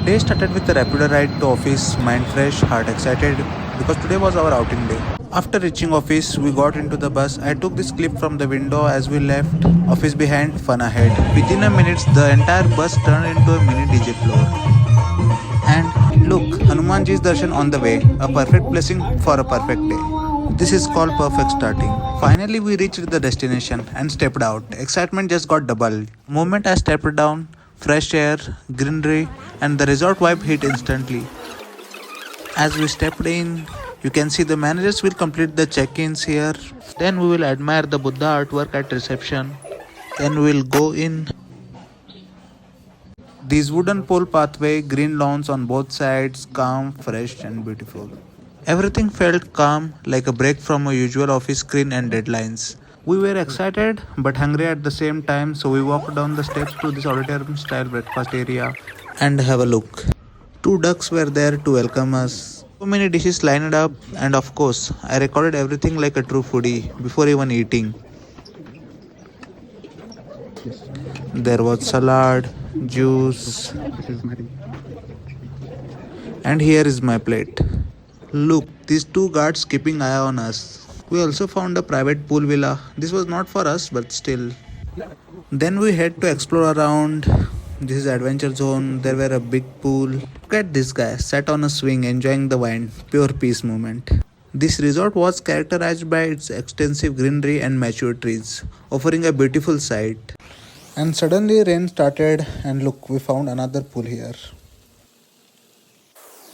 Day started with a rapido ride to office, mind fresh, heart excited because today was our outing day. After reaching office, we got into the bus. I took this clip from the window as we left. Office behind, fun ahead. Within a minute, the entire bus turned into a mini DJ floor. And look, Hanumanji's darshan on the way, a perfect blessing for a perfect day. This is called perfect starting. Finally, we reached the destination and stepped out. Excitement just got doubled. Moment I stepped down, fresh air, greenery, and the resort vibe hit instantly. As we stepped in, you can see the managers will complete the check-ins here. Then we will admire the Buddha artwork at reception. Then we will go in. These wooden pole pathway, green lawns on both sides, calm, fresh and beautiful. Everything felt calm, like a break from a usual office screen and deadlines. We were excited but hungry at the same time, so we walked down the steps to this auditorium style breakfast area and have a look. Two ducks were there to welcome us. So many dishes lined up, and of course, I recorded everything like a true foodie before even eating. There was salad, juice, and here is my plate. Look, these two guards keeping eye on us. We also found a private pool villa. This was not for us, but still. Then we had to explore around. This is adventure zone. There were a big pool. Look at this guy, sat on a swing enjoying the wine. Pure peace moment. This resort was characterized by its extensive greenery and mature trees, offering a beautiful sight. And suddenly rain started, and look, we found another pool here.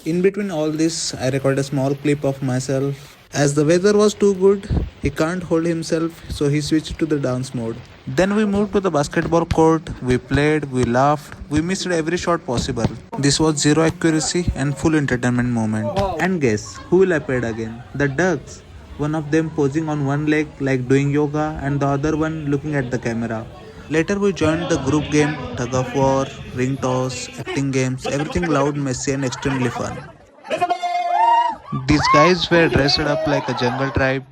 In between all this, I recorded a small clip of myself. As the weather was too good, he can't hold himself, so he switched to the dance mode. Then we moved to the basketball court. We played, we laughed, we missed every shot possible. This was zero accuracy and full entertainment moment. And guess who will appear again? The ducks. One of them posing on one leg like doing yoga, and the other one looking at the camera. Later we joined the group game, tug of war, ring toss, acting games, everything loud, messy and extremely fun. These guys were dressed up like a jungle tribe.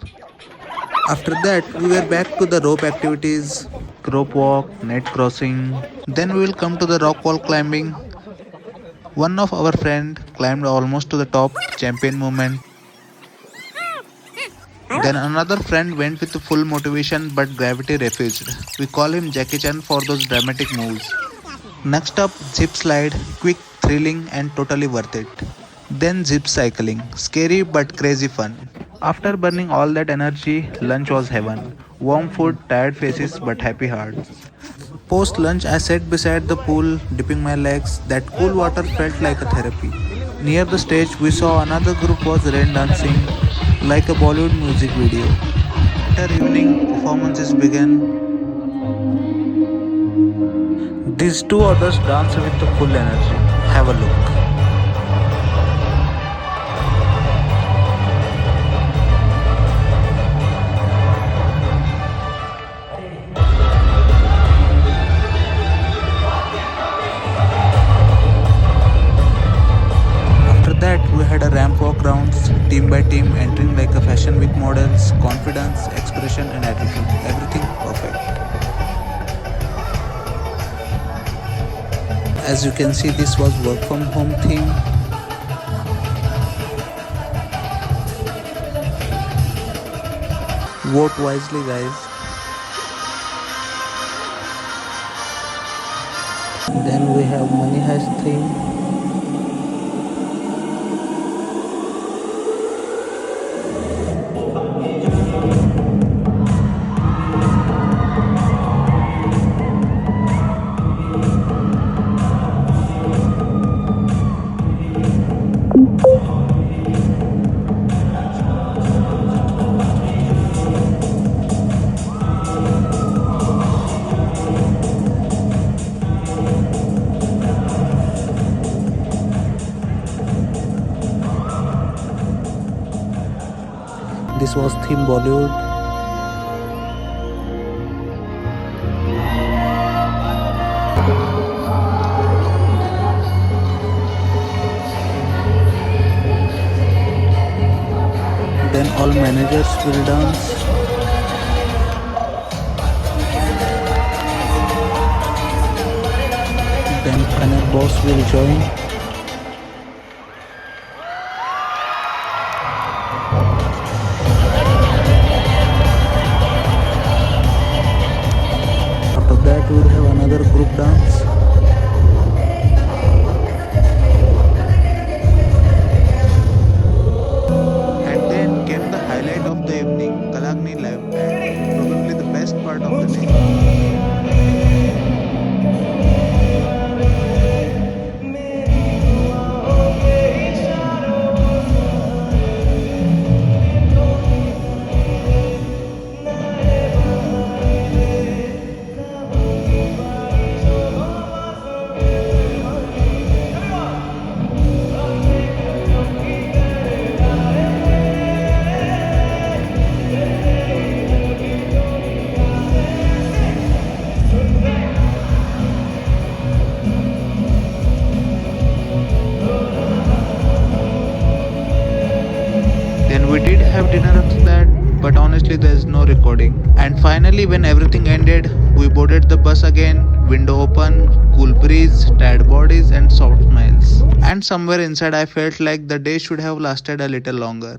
After that, we were back to the rope activities, rope walk, net crossing. Then we will come to the rock wall climbing. One of our friend climbed almost to the top, champion moment. Then another friend went with full motivation but gravity refused. We call him Jackie Chan for those dramatic moves. Next up, zip slide, quick, thrilling and totally worth it. Then zip cycling, scary but crazy fun. After burning all that energy, lunch was heaven. Warm food, tired faces but happy hearts. Post lunch, I sat beside the pool, dipping my legs. That cool water felt like a therapy. Near the stage, we saw another group was rain dancing like a Bollywood music video. After evening, performances began. These two others dance with the full energy. Have a look. After that, we had a ramp walk rounds, team by team, entering like a fashion week models, confidence, expression and attitude. Everything perfect. As you can see, this was work from home theme. Vote wisely, guys. Then we have money heist theme. This was theme Bollywood. Then all managers will dance. Then final boss will join. We did have dinner after that, but honestly, there's no recording. And finally, when everything ended, we boarded the bus again, window open, cool breeze, tired bodies, and soft smiles. And somewhere inside, I felt like the day should have lasted a little longer.